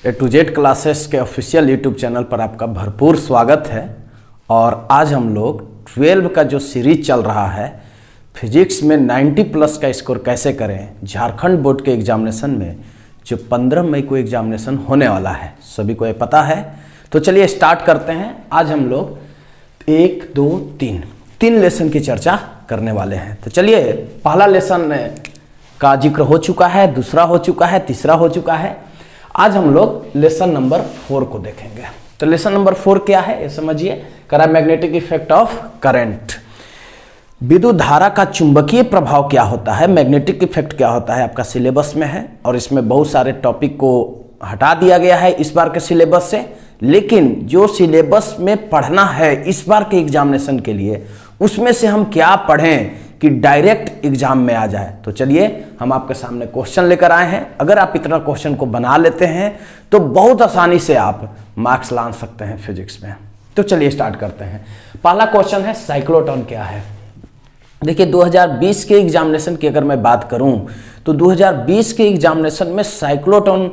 A to Z classes के official YouTube channel पर आपका भरपूर स्वागत है। और आज हम लोग 12 का जो सीरीज चल रहा है फिजिक्स में 90 प्लस का स्कोर कैसे करें, झारखंड बोर्ड के एग्जामिनेशन में जो 15 मई को एग्जामिनेशन होने वाला है, सभी को ये पता है। तो चलिए स्टार्ट करते हैं। आज हम लोग 1, 2, 3 लेसन की चर्चा करने वाले हैं। तो चलिए, पहला लेसन का जिक्र हो चुका है, दूसरा हो चुका है, तीसरा हो चुका है। आज हम लोग लेसन नंबर 4 को देखेंगे। तो लेसन नंबर 4 क्या है ये समझिए। करा मैग्नेटिक इफेक्ट ऑफ करंट, विद्युत धारा का चुंबकीय प्रभाव क्या होता है, मैग्नेटिक इफेक्ट क्या होता है, आपका सिलेबस में है। और इसमें बहुत सारे टॉपिक को हटा दिया गया है इस बार के सिलेबस से, लेकिन जो सिलेबस में पढ़ना है इस बार के एग्जामिनेशन के लिए, उसमें से हम क्या पढ़ें कि डायरेक्ट एग्जाम में आ जाए। तो चलिए, हम आपके सामने क्वेश्चन लेकर आए हैं। अगर आप इतना क्वेश्चन को बना लेते हैं तो बहुत आसानी से आप मार्क्स ला सकते हैं फिजिक्स में। तो चलिए स्टार्ट करते हैं। पहला क्वेश्चन है साइक्लोट्रॉन क्या है। देखिए, 2020 के एग्जामिनेशन की अगर मैं बात करूं तो 2020 के एग्जामिनेशन में साइक्लोट्रॉन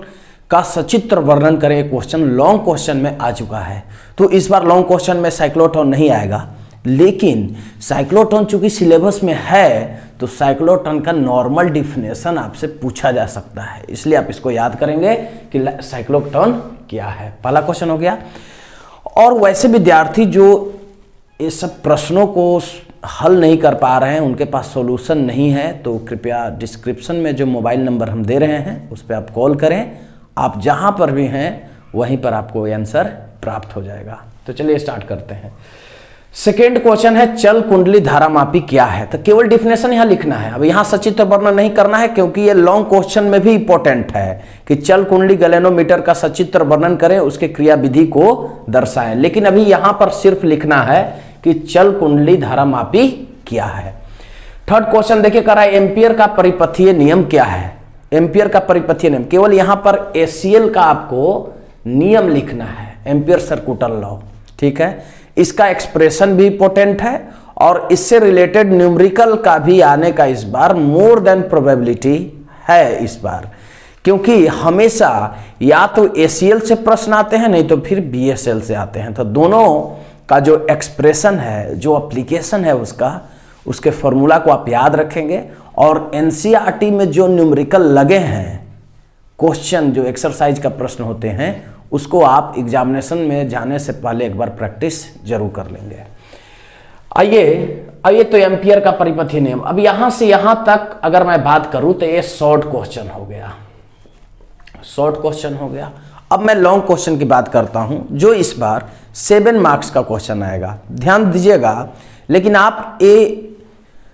का सचित्र वर्णन करें क्वेश्चन लॉन्ग क्वेश्चन में आ चुका है। तो इस बार लॉन्ग क्वेश्चन में साइक्लोट्रॉन नहीं आएगा, लेकिन साइक्लोट्रॉन चूंकि सिलेबस में है तो साइक्लोट्रॉन का नॉर्मल डिफिनेशन आपसे पूछा जा सकता है, इसलिए आप इसको याद करेंगे कि साइक्लोट्रॉन क्या है। पहला क्वेश्चन हो गया। और वैसे विद्यार्थी जो ये सब प्रश्नों को हल नहीं कर पा रहे हैं, उनके पास सॉल्यूशन नहीं है, तो कृपया डिस्क्रिप्शन में जो मोबाइल नंबर हम दे रहे हैं उस पर आप कॉल करें। आप जहां पर भी हैं वहीं पर आपको आंसर प्राप्त हो जाएगा। तो चलिए स्टार्ट करते हैं। सेकेंड क्वेश्चन है चल कुंडली धारामापी क्या है। तो केवल डिफिनेशन यहां लिखना है, अब यहां सचित्र वर्णन नहीं करना है, क्योंकि ये लॉन्ग क्वेश्चन में भी इंपॉर्टेंट है कि चल कुंडली गैलेनोमीटर का सचित्र वर्णन करें, उसके क्रिया विधि को दर्शाएं। लेकिन अभी यहां पर सिर्फ लिखना है कि चल कुंडली धारामापी क्या है। थर्ड क्वेश्चन देखिए, करा एम्पियर का परिपथीय नियम क्या है। एम्पियर का परिपथीय नियम, केवल यहां पर एसीएल का आपको नियम लिखना है, एम्पियर सर्कुटल लॉ, ठीक है। इसका एक्सप्रेशन भी इंपॉर्टेंट है और इससे रिलेटेड न्यूमेरिकल का भी आने का इस बार मोर देन प्रोबेबिलिटी है इस बार, क्योंकि हमेशा या तो एसीएल से प्रश्न आते हैं, नहीं तो फिर बीएसएल से आते हैं। तो दोनों का जो एक्सप्रेशन है, जो एप्लीकेशन है उसके फॉर्मूला को आप याद रखेंगे। और एनसीईआरटी में जो न्यूमेरिकल लगे हैं क्वेश्चन, जो एक्सरसाइज का प्रश्न होते हैं, उसको आप एग्जामिनेशन में जाने से पहले एक बार प्रैक्टिस जरूर कर लेंगे। आइए तो एम्पियर का परिपथीय नियम। अब यहां से यहां तक अगर मैं बात करूं तो ये शॉर्ट क्वेश्चन हो गया, शॉर्ट क्वेश्चन हो गया। अब मैं लॉन्ग क्वेश्चन की बात करता हूं, जो इस बार 7 मार्क्स का क्वेश्चन आएगा। ध्यान दीजिएगा, लेकिन आप ये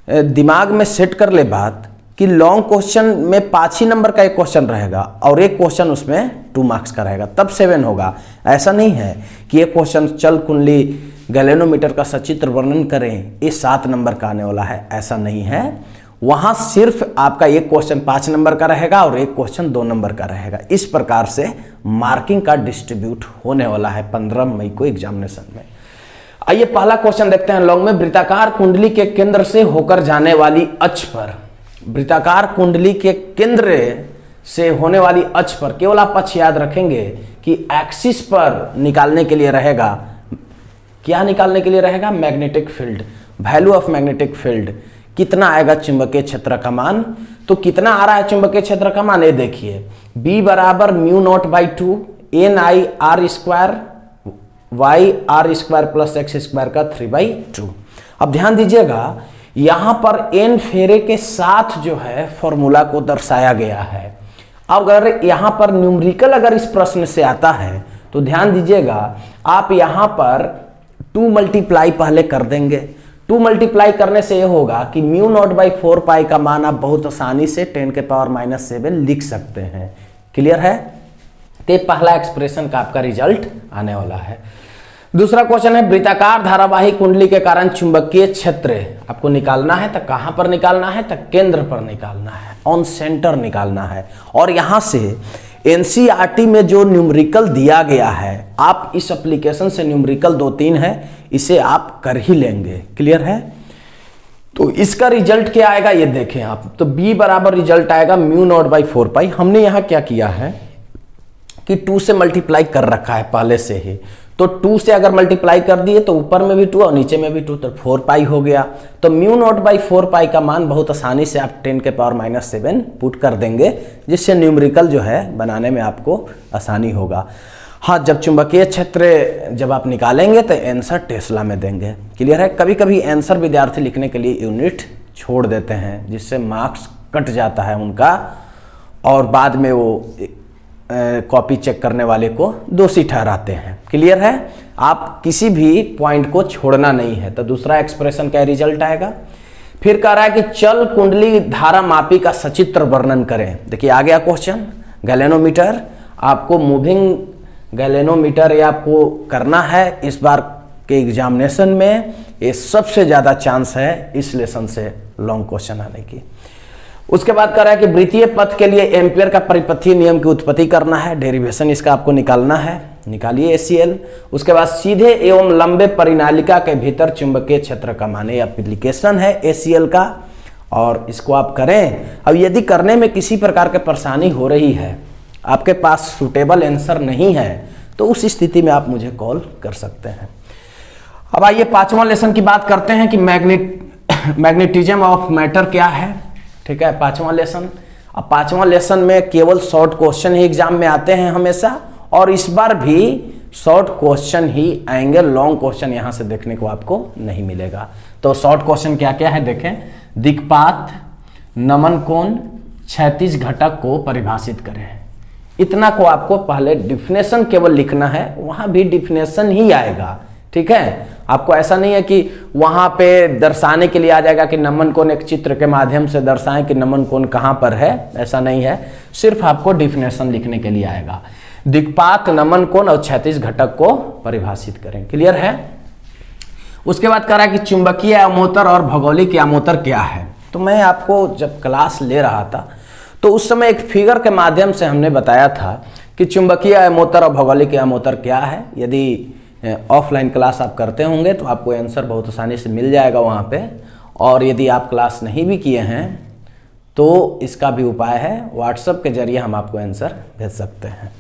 दिमाग में सेट कर ले बात कि लॉन्ग क्वेश्चन में 5 ही नंबर का एक क्वेश्चन रहेगा और एक क्वेश्चन उसमें 2 मार्क्स का रहेगा, तब 7 होगा। ऐसा नहीं है कि ये क्वेश्चन चल कुंडली गैलेनोमीटर का सचित्र वर्णन करें ये 7 नंबर का आने वाला है, ऐसा नहीं है। वहां सिर्फ आपका एक क्वेश्चन 5 नंबर का रहेगा और एक क्वेश्चन 2 नंबर का रहेगा। इस प्रकार से मार्किंग का डिस्ट्रीब्यूट होने वाला है 15 मई को एग्जामिनेशन में। आइए पहला क्वेश्चन देखते हैं। लॉन्ग में वृत्ताकार कुंडली के केंद्र से होकर जाने वाली अक्ष पर, वृत्ताकार कुंडली के केंद्र से होने वाली अक्ष पर, केवल आप अक्ष याद रखेंगे कि एक्सिस पर निकालने के लिए रहेगा, क्या निकालने के लिए रहेगा, magnetic field, value of magnetic field. कितना आएगा चुंबकीय क्षेत्र का मान। तो कितना आ रहा है चुंबकीय क्षेत्र का मान, ये देखिए, B बराबर μ0/2 NI r² y r² plus x² का 3/2। अब ध्यान दीजिएगा, यहां पर n फेरे के साथ जो है फॉर्मूला को दर्शाया गया है। अब अगर यहां पर न्यूमेरिकल अगर इस प्रश्न से आता है तो ध्यान दीजिएगा, आप यहां पर 2 मल्टीप्लाई पहले कर देंगे। 2 मल्टीप्लाई करने से यह होगा कि μ0/4 पाई का मान आप बहुत आसानी से 10⁻⁷ लिख सकते हैं। क्लियर है। तो पहला एक्सप्रेशन का आपका रिजल्ट आने वाला है। दूसरा क्वेश्चन है वृत्ताकार धारावाही कुंडली के कारण चुंबकीय क्षेत्र आपको निकालना है। तो कहां पर निकालना है, तो केंद्र पर निकालना है, ऑन सेंटर निकालना है। और यहां से एनसीईआरटी में जो न्यूमेरिकल दिया गया है, आप इस एप्लीकेशन से न्यूमेरिकल 2-3 है, इसे आप कर ही लेंगे। क्लियर है। तो इसका रिजल्ट क्या आएगा ये देखें आप। तो B बराबर रिजल्ट आएगा μ0/4 पाई। हमने यहां क्या किया है कि 2 से मल्टीप्लाई कर रखा है पहले से ही, तो 2 से अगर मल्टीप्लाई कर दिए तो ऊपर में भी 2 और नीचे में भी 2, तो 4 पाई हो गया। तो म्यू नॉट बाई 4 पाई का मान बहुत आसानी से आप 10 के पावर -7 पुट कर देंगे, जिससे न्यूमेरिकल जो है बनाने में आपको आसानी होगा। हाँ, जब चुंबकीय क्षेत्र जब आप निकालेंगे तो आंसर टेस्ला में देंगे। क्लियर है। कभी कभी आंसर विद्यार्थी लिखने के लिए यूनिट छोड़ देते हैं, जिससे मार्क्स कट जाता है उनका, और बाद में वो कॉपी चेक करने वाले को दोषी ठहराते हैं। क्लियर है। आप किसी भी पॉइंट को छोड़ना नहीं है। तो दूसरा एक्सप्रेशन का रिजल्ट आएगा। फिर कह रहा है कि चल कुंडली धारा मापी का सचित्र वर्णन करें। देखिए आ गया क्वेश्चन, गैलेनोमीटर। आपको मूविंग गैलेनोमीटर ये आपको करना है इस बार के एग्जामिनेशन में। ये सबसे ज़्यादा चांस है इस लेसन से लॉन्ग क्वेश्चन आने की। उसके बाद कह रहा है कि वृत्तीय पथ के लिए एम्पियर का परिपथीय नियम की उत्पत्ति करना है, डेरिवेशन इसका आपको निकालना है, निकालिए ACL। उसके बाद सीधे एवं लंबे परिनालिका के भीतर चुंबकीय क्षेत्र का माने एप्लीकेशन है ACL का, और इसको आप करें। अब यदि करने में किसी प्रकार की परेशानी हो रही है, आपके पास सूटेबल आंसर नहीं है, तो उस स्थिति में आप मुझे कॉल कर सकते हैं। अब आइए 5वां लेसन की बात करते हैं कि मैग्नेटिज्म ऑफ मैटर क्या है। ठीक है, 5वां लेसन। अब 5वां लेसन में केवल शॉर्ट क्वेश्चन ही एग्जाम में आते हैं हमेशा, और इस बार भी शॉर्ट क्वेश्चन ही आएंगे, लॉन्ग क्वेश्चन यहां से देखने को आपको नहीं मिलेगा। तो शॉर्ट क्वेश्चन क्या क्या है देखें। दिक्पात, नमन कोण, क्षैतिज घटक को परिभाषित करें। इतना को आपको पहले डिफिनेशन केवल लिखना है, वहां भी डिफिनेशन ही आएगा। ठीक है, आपको ऐसा नहीं है कि वहां पे दर्शाने के लिए आ जाएगा कि नमन कोण एक चित्र के माध्यम से दर्शाएं कि नमन कोण कहां पर है, ऐसा नहीं है। सिर्फ आपको डिफिनेशन लिखने के लिए आएगा। दिक्पात, नमन कोण और क्षैतिज घटक को परिभाषित करें। क्लियर है। उसके बाद कह रहा है कि चुंबकीय अमोतर और भौगोलिक अमोतर क्या है। तो मैं आपको जब क्लास ले रहा था तो उस समय एक फिगर के माध्यम से हमने बताया था कि चुंबकीय अमोतर और भौगोलिक अमोतर क्या है। यदि ऑफलाइन क्लास आप करते होंगे तो आपको आंसर बहुत आसानी से मिल जाएगा वहाँ पे, और यदि आप क्लास नहीं भी किए हैं तो इसका भी उपाय है, व्हाट्सएप के जरिए हम आपको आंसर भेज सकते हैं।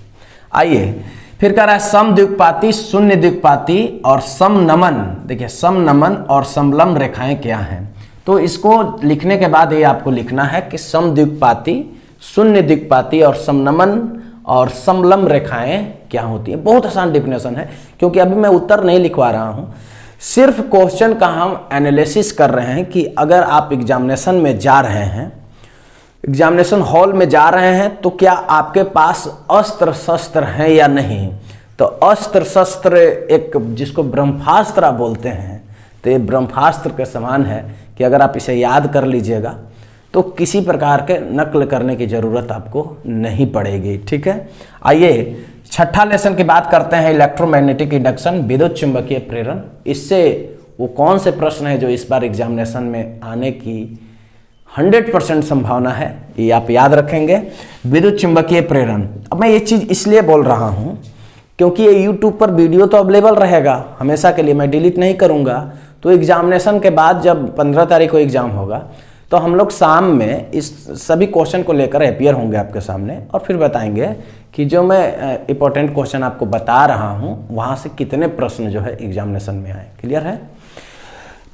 आइए फिर कह रहा है समद्विपाती, शून्य द्विपाती और समनमन। देखिए समनमन और समलंब रेखाएं क्या हैं। तो इसको लिखने के बाद ये आपको लिखना है कि समद्विपाती, शून्य द्विपाती और समनमन और समलंब रेखाएं क्या होती है। बहुत आसान डिफिनेशन है, क्योंकि अभी मैं उत्तर नहीं लिखवा रहा हूं, सिर्फ क्वेश्चन का हम एनालिसिस कर रहे हैं कि अगर आप एग्जामिनेशन में जा रहे हैं, एग्जामिनेशन हॉल में जा रहे हैं, तो क्या आपके पास अस्त्र शस्त्र हैं या नहीं। तो अस्त्र शस्त्र एक जिसको ब्रह्मास्त्र बोलते हैं, तो ये ब्रह्मास्त्र के समान है कि अगर आप इसे याद कर लीजिएगा तो किसी प्रकार के नकल करने की जरूरत आपको नहीं पड़ेगी। ठीक है। आइए 6ठा लेसन की बात करते हैं, इलेक्ट्रोमैग्नेटिक इंडक्शन, विद्युत चुंबकीय प्रेरण। इससे वो कौन से प्रश्न है जो इस बार एग्जामिनेशन में आने की 100% संभावना है, ये आप याद रखेंगे। विद्युत चुंबकीय प्रेरण। अब मैं ये चीज इसलिए बोल रहा हूं क्योंकि ये YouTube पर वीडियो तो अवेलेबल रहेगा हमेशा के लिए, मैं डिलीट नहीं करूंगा। तो एग्जामिनेशन के बाद जब 15 तारीख को एग्जाम होगा तो हम लोग शाम में इस सभी क्वेश्चन को लेकर अपीयर होंगे आपके सामने, और फिर बताएंगे कि जो मैं इंपॉर्टेंट क्वेश्चन आपको बता रहा हूं वहां से कितने प्रश्न जो है एग्जामिनेशन में आए। क्लियर है।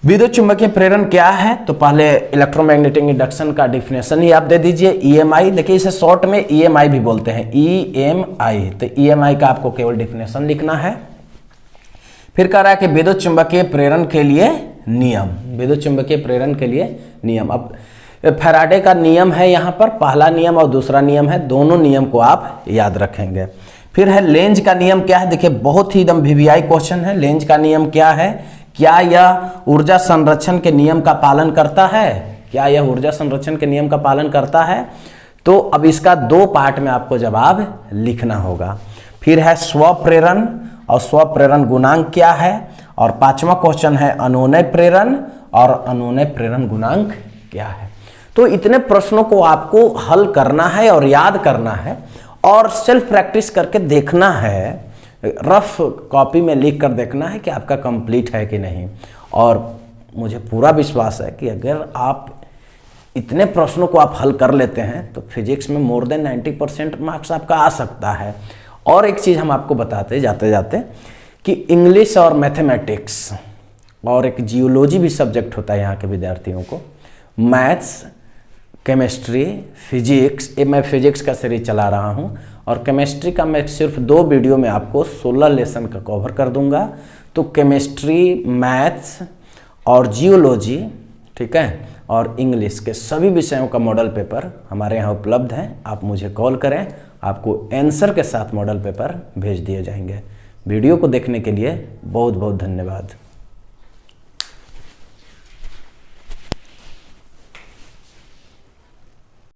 विद्युत चुंबकीय प्रेरण क्या है, तो पहले इलेक्ट्रोमैग्नेटिक इंडक्शन का डिफिनेशन ही आप दे दीजिए। EMI, देखिए इसे शॉर्ट में EMI भी बोलते हैं, EMI। तो EMI का आपको केवल डिफिनेशन लिखना है। फिर कह रहा है कि विद्युत चुंबकीय प्रेरण के लिए नियम, विद्युत चुंबकीय प्रेरण के लिए नियम। अब फैराडे का नियम है यहाँ पर, पहला नियम और दूसरा नियम है, दोनों नियम को आप याद रखेंगे। फिर है लेंज का नियम क्या है। देखिए बहुत ही एकदम VVI क्वेश्चन है। लेंज का नियम क्या है, क्या यह ऊर्जा संरक्षण के नियम का पालन करता है, क्या यह ऊर्जा संरक्षण के नियम का पालन करता है। तो अब इसका 2 पार्ट में आपको जवाब लिखना होगा। फिर है स्वप्रेरण और स्वप्रेरण गुणांक क्या है, और 5वां क्वेश्चन है अनुनय प्रेरण और अनुनय प्रेरण गुणांक क्या है। तो इतने प्रश्नों को आपको हल करना है और याद करना है, और सेल्फ प्रैक्टिस करके देखना है, रफ कॉपी में लिख कर देखना है कि आपका कंप्लीट है कि नहीं। और मुझे पूरा विश्वास है कि अगर आप इतने प्रश्नों को आप हल कर लेते हैं तो फिजिक्स में मोर देन 90% मार्क्स आपका आ सकता है। और एक चीज़ हम आपको बताते जाते जाते कि इंग्लिश और मैथमेटिक्स और एक जियोलॉजी भी सब्जेक्ट होता है यहाँ के विद्यार्थियों को, मैथ्स, केमिस्ट्री, फिजिक्स, ये मैं फिजिक्स का सीरीज चला रहा हूँ और केमिस्ट्री का मैं सिर्फ 2 वीडियो में आपको 16 लेसन का कवर कर दूंगा। तो केमिस्ट्री, मैथ्स और जियोलॉजी, ठीक है, और इंग्लिश के सभी विषयों का मॉडल पेपर हमारे यहाँ उपलब्ध है। आप मुझे कॉल करें, आपको आंसर के साथ मॉडल पेपर भेज दिए जाएंगे। वीडियो को देखने के लिए बहुत बहुत धन्यवाद।